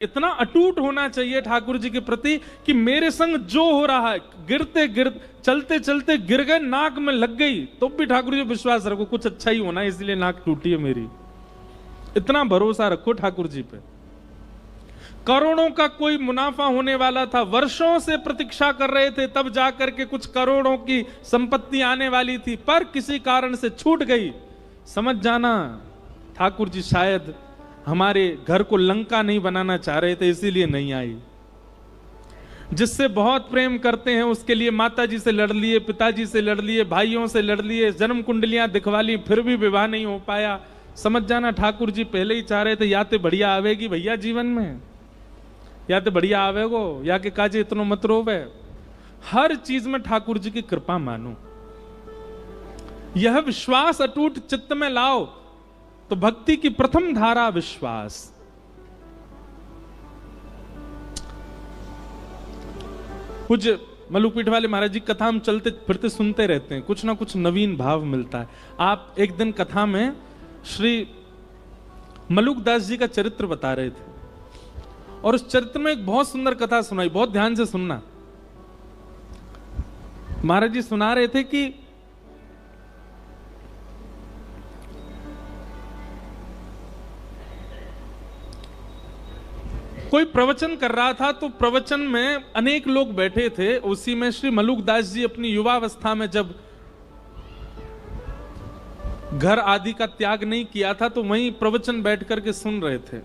इतना अटूट होना चाहिए ठाकुर जी के प्रति कि मेरे संग जो हो रहा है, गिरते गिरते चलते चलते गिर गए, नाक में लग गई तो भी ठाकुर जी विश्वास रखो कुछ अच्छा ही होना है, इसलिए नाक टूटी है मेरी। इतना भरोसा रखो ठाकुर जी पे। करोड़ों का कोई मुनाफा होने वाला था, वर्षों से प्रतीक्षा कर रहे थे, तब जाकर के कुछ करोड़ों की संपत्ति आने वाली थी, पर किसी कारण से छूट गई। समझ जाना ठाकुर जी शायद हमारे घर को लंका नहीं बनाना चाह रहे थे, इसीलिए नहीं आई। जिससे बहुत प्रेम करते हैं उसके लिए माता जी से लड़ लिए, पिताजी से लड़ लिए, भाइयों से लड़ लिए, जन्म कुंडलियां दिखवा ली, फिर भी विवाह नहीं हो पाया। समझ जाना ठाकुर जी पहले ही चाह रहे थे या तो बढ़िया आवेगी भैया जीवन में, या तो बढ़िया आवेगो, या के काजे इतनो मत रोवे। हर चीज में ठाकुर जी की कृपा मानो, यह विश्वास अटूट चित्त में लाओ। तो भक्ति की प्रथम धारा विश्वास। पूज्य मलुकपीठ वाले महाराज जी कथा हम चलते फिरते सुनते रहते हैं, कुछ ना कुछ नवीन भाव मिलता है। आप एक दिन कथा में श्री मलुकदास जी का चरित्र बता रहे थे और उस चरित्र में एक बहुत सुंदर कथा सुनाई, बहुत ध्यान से सुनना। महाराज जी सुना रहे थे कि कोई प्रवचन कर रहा था, तो प्रवचन में अनेक लोग बैठे थे, उसी में श्री मलुकदास जी अपनी युवावस्था में जब घर आदि का त्याग नहीं किया था तो वहीं प्रवचन बैठ करके सुन रहे थे।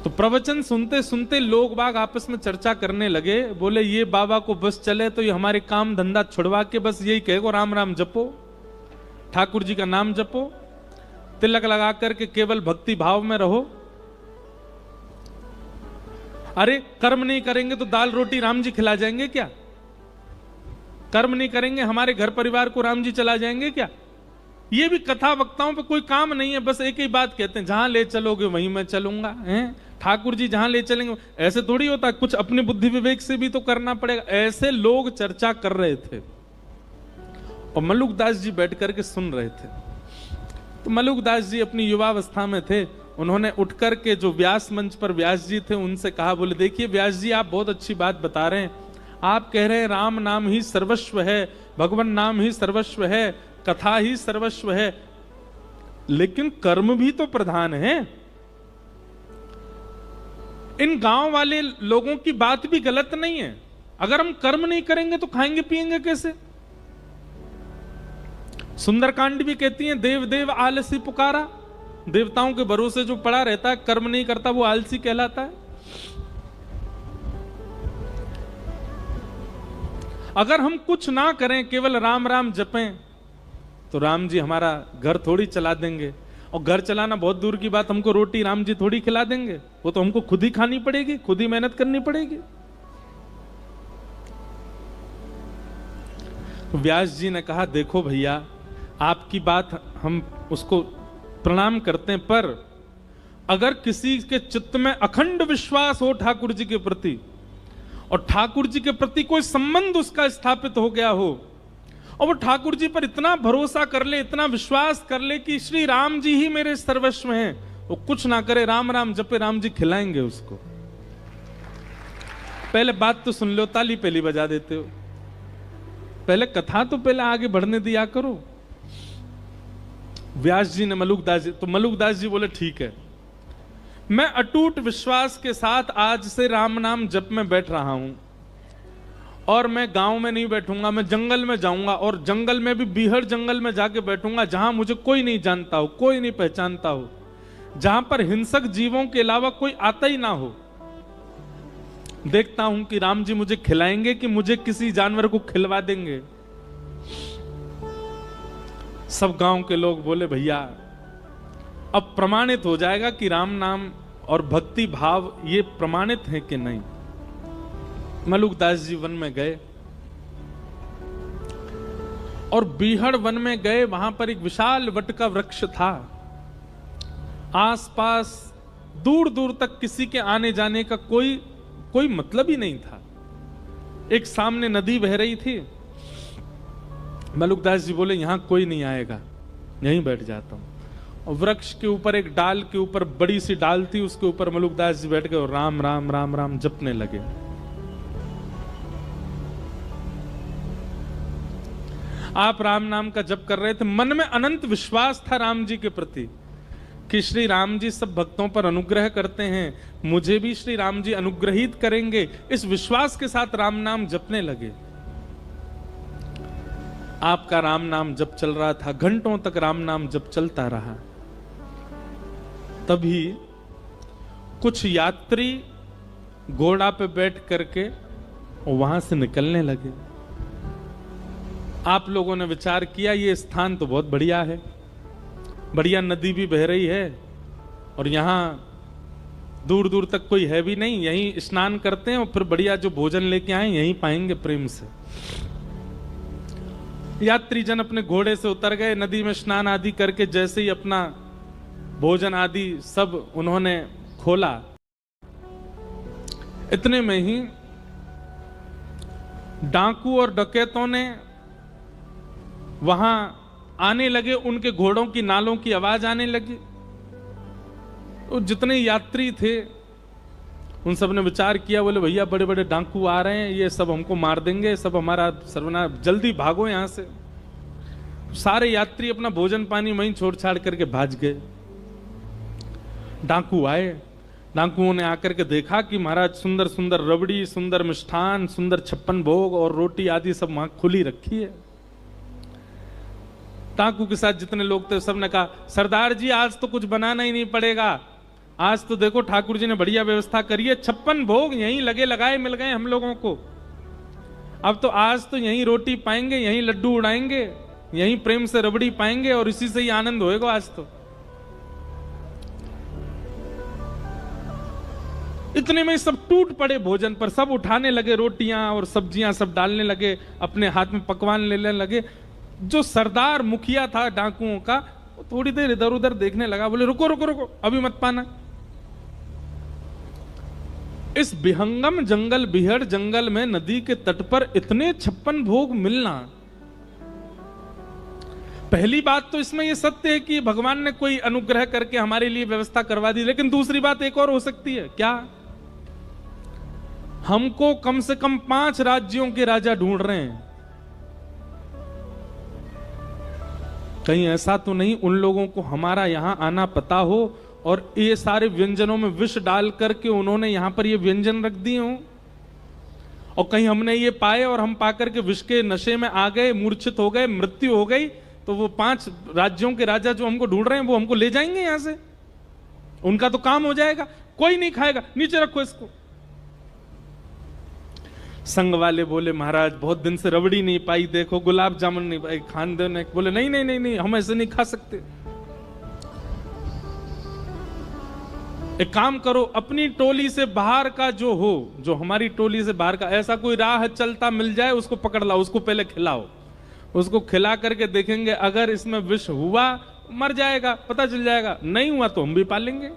तो प्रवचन सुनते सुनते लोग बाग आपस में चर्चा करने लगे, बोले ये बाबा को बस चले तो ये हमारे काम धंधा छुड़वा के बस यही कहेगो राम राम जपो, ठाकुर जी का नाम जपो, तिलक लगा करके केवल भक्ति भाव में रहो। अरे कर्म नहीं करेंगे तो दाल रोटी राम जी खिला जाएंगे क्या? कर्म नहीं करेंगे हमारे घर परिवार को राम जी चला जाएंगे क्या? ये भी कथा वक्ताओं पे कोई काम नहीं है, बस एक ही बात कहते हैं, जहां ले चलोगे वहीं मैं चलूंगा। हैं ठाकुर जी जहां ले चलेंगे, ऐसे थोड़ी होता, कुछ अपने बुद्धि विवेक से भी तो करना पड़ेगा। ऐसे लोग चर्चा कर रहे थे और मलुकदास जी बैठ करके सुन रहे थे। तो मलुकदास जी अपनी युवावस्था में थे, उन्होंने उठ करके जो व्यास मंच पर व्यास जी थे उनसे कहा, बोले देखिए व्यास जी आप बहुत अच्छी बात बता रहे हैं, आप कह रहे हैं राम नाम ही सर्वस्व है, भगवान नाम ही सर्वस्व है, कथा ही सर्वस्व है, लेकिन कर्म भी तो प्रधान है। इन गांव वाले लोगों की बात भी गलत नहीं है, अगर हम कर्म नहीं करेंगे तो खाएंगे पिएंगे कैसे? सुंदरकांड भी कहती है देव देव आलसी पुकारा, देवताओं के भरोसे जो पड़ा रहता है कर्म नहीं करता वो आलसी कहलाता है। अगर हम कुछ ना करें केवल राम राम जपें तो राम जी हमारा घर थोड़ी चला देंगे, और घर चलाना बहुत दूर की बात, हमको रोटी राम जी थोड़ी खिला देंगे, वो तो हमको खुद ही खानी पड़ेगी, खुद ही मेहनत करनी पड़ेगी। व्यास जी ने कहा देखो भैया आपकी बात हम उसको प्रणाम करते हैं, पर अगर किसी के चित्त में अखंड विश्वास हो ठाकुर जी के प्रति और ठाकुर जी के प्रति कोई संबंध उसका स्थापित हो गया हो और वो ठाकुर जी पर इतना भरोसा कर ले, इतना विश्वास कर ले कि श्री राम जी ही मेरे सर्वस्व हैं, वो कुछ ना करे राम राम जपे, राम जी खिलाएंगे उसको। पहले बात तो सुन लो, ताली पहली बजा देते हो, पहले कथा तो पहले आगे बढ़ने दिया करो। व्यास जी ने मलुकदास जी, तो मलुकदास जी बोले ठीक है, मैं अटूट विश्वास के साथ आज से राम नाम जप में बैठ रहा हूं, और मैं गांव में नहीं बैठूंगा, मैं जंगल में जाऊंगा, और जंगल में भी बीहड़ जंगल में जाके बैठूंगा जहां मुझे कोई नहीं जानता हो, कोई नहीं पहचानता हो, जहां पर हिंसक जीवों के अलावा कोई आता ही ना हो। देखता हूं कि राम जी मुझे खिलाएंगे कि मुझे किसी जानवर को खिलवा देंगे। सब गांव के लोग बोले भैया अब प्रमाणित हो जाएगा कि राम नाम और भक्ति भाव ये प्रमाणित है कि नहीं। मलुकदास जी वन में गए और बीहड़ वन में गए, वहां पर एक विशाल वट का वृक्ष था, आसपास दूर दूर तक किसी के आने जाने का कोई मतलब ही नहीं था। एक सामने नदी बह रही थी, मलुकदास जी बोले यहां कोई नहीं आएगा, यहीं बैठ जाता हूं। वृक्ष के ऊपर एक डाल के ऊपर बड़ी सी डाल थी, उसके ऊपर मलुकदास जी बैठ गए और राम राम राम राम जपने लगे। आप राम नाम का जप कर रहे थे, मन में अनंत विश्वास था राम जी के प्रति कि श्री राम जी सब भक्तों पर अनुग्रह करते हैं, मुझे भी श्री राम जी अनुग्रहित करेंगे। इस विश्वास के साथ राम नाम जपने लगे। आपका राम नाम जप चल रहा था, घंटों तक राम नाम जप चलता रहा। तभी कुछ यात्री घोड़ा पे बैठ करके वहां से निकलने लगे। आप लोगों ने विचार किया ये स्थान तो बहुत बढ़िया है, बढ़िया नदी भी बह रही है और यहां दूर दूर तक कोई है भी नहीं, यहीं स्नान करते हैं और फिर बढ़िया जो भोजन लेके आए यहीं पाएंगे प्रेम से। यात्री जन अपने घोड़े से उतर गए, नदी में स्नान आदि करके जैसे ही अपना भोजन आदि सब उन्होंने खोला, इतने में ही डाकू और डकैतों ने वहां आने लगे। उनके घोड़ों की नालों की आवाज आने लगी। तो जितने यात्री थे उन सब ने विचार किया, बोले भैया बड़े बड़े डाकू आ रहे हैं, ये सब हमको मार देंगे, सब हमारा सर्वनाश, जल्दी भागो यहां से। सारे यात्री अपना भोजन पानी वहीं छोड़ छाड़ करके भाग गए। डाकू आए, डाकुओं ने आकर के देखा कि महाराज सुंदर सुंदर रबड़ी, सुंदर मिष्ठान, सुंदर 56 भोग और रोटी आदि सब वहां खुली रखी है। डाकू के साथ जितने लोग थे सबने कहा, सरदार जी आज तो कुछ बनाना ही नहीं पड़ेगा, आज तो देखो ठाकुर जी ने बढ़िया व्यवस्था करी है, 56 भोग यहीं लगे लगाए मिल गए हम लोगों को। अब तो आज तो यहीं रोटी पाएंगे, यहीं लड्डू उड़ाएंगे, यहीं प्रेम से रबड़ी पाएंगे और इसी से ही आनंद होएगा आज तो। इतने में सब टूट पड़े भोजन पर, सब उठाने लगे रोटियां और सब्जियां सब डालने लगे, अपने हाथ में पकवान लेने लगे। जो सरदार मुखिया था डाकुओं का, वो थोड़ी देर इधर उधर देखने लगा, बोले रुको रुको रुको, अभी मत पाना। इस विहंगम जंगल, बिहड़ जंगल में नदी के तट पर इतने 56 भोग मिलना, पहली बात तो इसमें यह सत्य है कि भगवान ने कोई अनुग्रह करके हमारे लिए व्यवस्था करवा दी। लेकिन दूसरी बात एक और हो सकती है, क्या हमको कम से कम 5 राज्यों के राजा ढूंढ रहे हैं, कहीं ऐसा तो नहीं उन लोगों को हमारा यहां आना पता हो और ये सारे व्यंजनों में विष डाल करके उन्होंने यहां पर ये व्यंजन रख दिए हों, और कहीं हमने ये पाए और हम पाकर के विष के नशे में आ गए, मूर्छित हो गए, मृत्यु हो गई, तो वो 5 राज्यों के राजा जो हमको ढूंढ रहे हैं वो हमको ले जाएंगे यहां से, उनका तो काम हो जाएगा, कोई नहीं खाएगा, नीचे रखो इसको। संग वाले बोले महाराज बहुत दिन से रबड़ी नहीं पाई, देखो गुलाब जामुन नहीं पाई, खान देने बोले नहीं नहीं नहीं नहीं, हम ऐसे नहीं खा सकते। एक काम करो, अपनी टोली से बाहर का जो हो, जो हमारी टोली से बाहर का ऐसा कोई राह चलता मिल जाए उसको पकड़ लाओ, उसको पहले खिलाओ, उसको खिला करके देखेंगे अगर इसमें विष हुआ मर जाएगा, पता चल जाएगा, नहीं हुआ तो हम भी पालेंगे।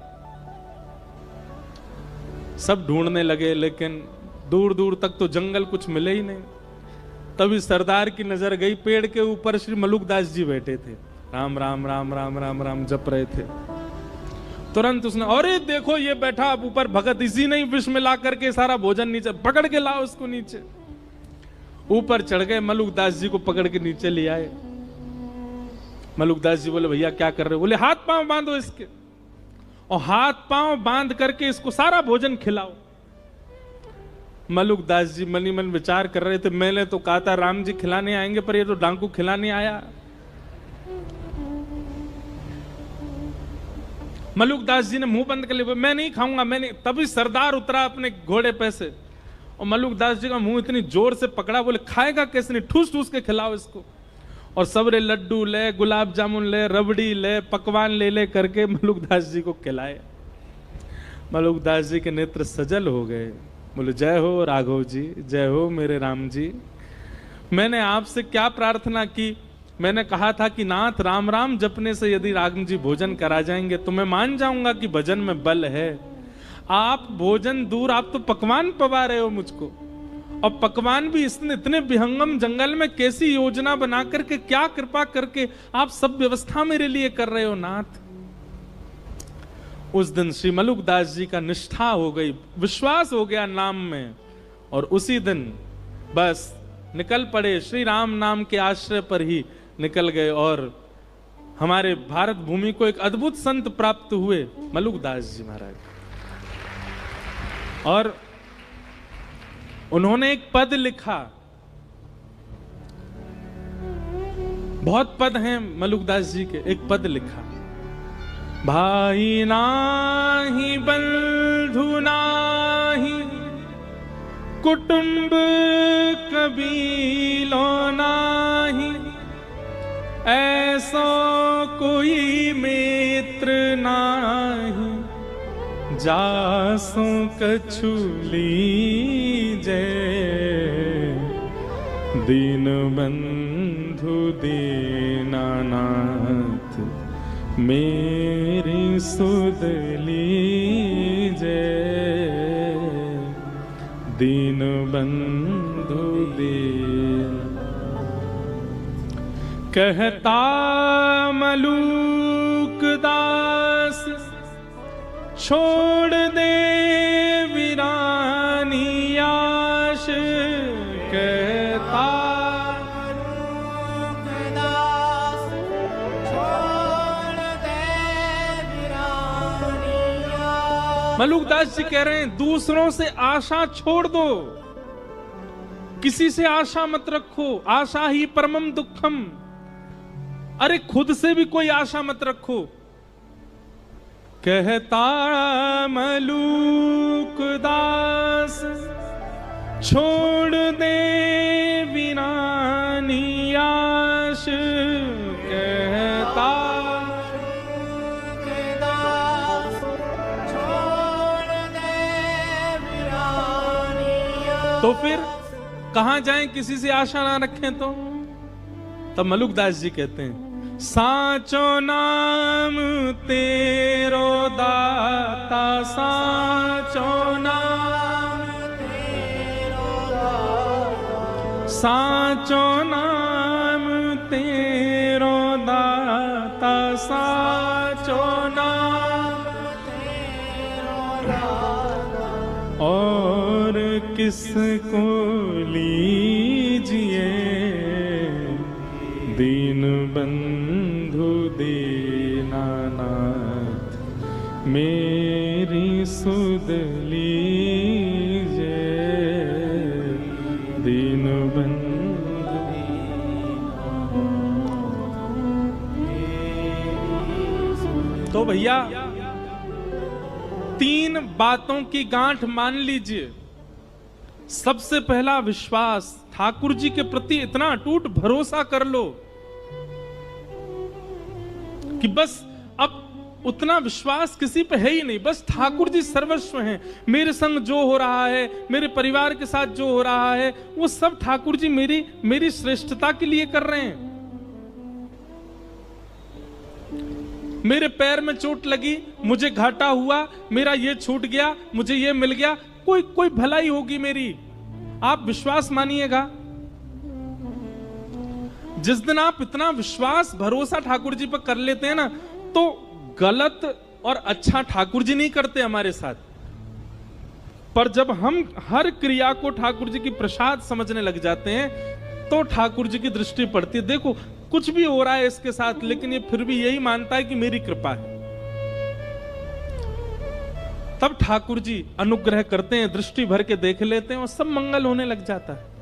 सब ढूंढने लगे लेकिन दूर दूर तक तो जंगल कुछ मिले ही नहीं। तभी सरदार की नजर गई, पेड़ के ऊपर श्री मलुकदास जी बैठे थे, राम राम राम राम राम राम जप रहे थे। तुरंत उसने, अरे देखो ये बैठा अब ऊपर भगत, इसी नहीं विष मिला करके सारा भोजन नीचे, पकड़ के लाओ उसको नीचे। ऊपर चढ़ गए, मलुकदास जी को पकड़ के नीचे ले आए। मलुकदास जी बोले भैया क्या कर रहे हो? बोले हाथ पांव बांधो इसके, और हाथ पांव बांध करके इसको सारा भोजन खिलाओ। मलुकदास जी मनी मन विचार कर रहे थे, मैंने तो कहा था राम जी खिलाने आएंगे, पर ये तो डाकू खिलाने आया। मलुकदास जी ने मुंह बंद कर लिया, मैं नहीं खाऊंगा, मैं नहीं। तभी सरदार उतरा अपने घोड़े पे से और मलुकदास जी का मुंह इतनी जोर से पकड़ा, बोले खाएगा कैसे नहीं, ठूस ठूस के खिलाओ इसको। और सबरे लड्डू ले, गुलाब जामुन ले, रबड़ी ले, पकवान ले ले करके मलुकदास जी को खिलाए। मलुकदास जी के नेत्र सजल हो गए, बोले जय हो राघव जी, जय हो मेरे राम जी। मैंने आपसे क्या प्रार्थना की? मैंने कहा था कि नाथ राम राम जपने से यदि राम जी भोजन करा जाएंगे तो मैं मान जाऊंगा कि भजन में बल है। आप भोजन दूर, आप तो पकवान पवा रहे हो मुझको, और पकवान भी इतने विहंगम जंगल में कैसी योजना बना करके, क्या कृपा करके आप सब व्यवस्था मेरे लिए कर रहे हो नाथ। उस दिन श्री मलुकदास जी का निष्ठा हो गई, विश्वास हो गया नाम में, और उसी दिन बस निकल पड़े, श्री राम नाम के आश्रय पर ही निकल गए, और हमारे भारत भूमि को एक अद्भुत संत प्राप्त हुए, मलुकदास जी महाराज। और उन्होंने एक पद लिखा, बहुत पद हैं मलुकदास जी के, एक पद लिखा, भाई नाही बंधु नाही कुटुंब कबीलो नाही, ऐसो कोई मित्र नाही, जासो कछु लीजे, दीन बंधु दीनानाथ, मेरी सुध लीजे, दीन बंधु दीन। कहता मलुकदास छोड़ दे वीरानी आश, कहता मलुकदास जी कह रहे हैं दूसरों से आशा छोड़ दो, किसी से आशा मत रखो, आशा ही परमम दुखम। अरे खुद से भी कोई आशा मत रखो। कहता मलुकदास छोड़ दे वीरानी आश, कहता तो फिर कहां जाएं किसी से आशा ना रखें तो? तब मलुकदास जी कहते हैं साचो नाम तेरो दाता, साचो नाम तेरो दाता, साचो नाम तेरो दाता, साचो नाम तेरो दाता, और किसको लीजिए दीन बंधु दीनानाथ, मेरी सुध लीजिए दीन बंधु। तो भैया तीन बातों की गांठ मान लीजिए। सबसे पहला विश्वास, ठाकुर जी के प्रति इतना अटूट भरोसा कर लो कि बस अब उतना विश्वास किसी पे है ही नहीं, बस ठाकुर जी सर्वस्व हैं। मेरे संग जो हो रहा है, मेरे परिवार के साथ जो हो रहा है, वो सब ठाकुर जी मेरी श्रेष्ठता के लिए कर रहे हैं। मेरे पैर में चोट लगी, मुझे घाटा हुआ, मेरा ये छूट गया, मुझे ये मिल गया, कोई भलाई होगी मेरी। आप विश्वास मानिएगा, जिस दिन आप इतना विश्वास भरोसा ठाकुर जी पर कर लेते हैं ना, तो गलत और अच्छा ठाकुर जी नहीं करते हमारे साथ। पर जब हम हर क्रिया को ठाकुर जी की प्रसाद समझने लग जाते हैं, तो ठाकुर जी की दृष्टि पड़ती है। देखो कुछ भी हो रहा है इसके साथ, लेकिन ये फिर भी यही मानता है कि मेरी कृपा है। तब ठाकुर जी अनुग्रह करते हैं, दृष्टि भर के देख लेते हैं और सब मंगल होने लग जाता है।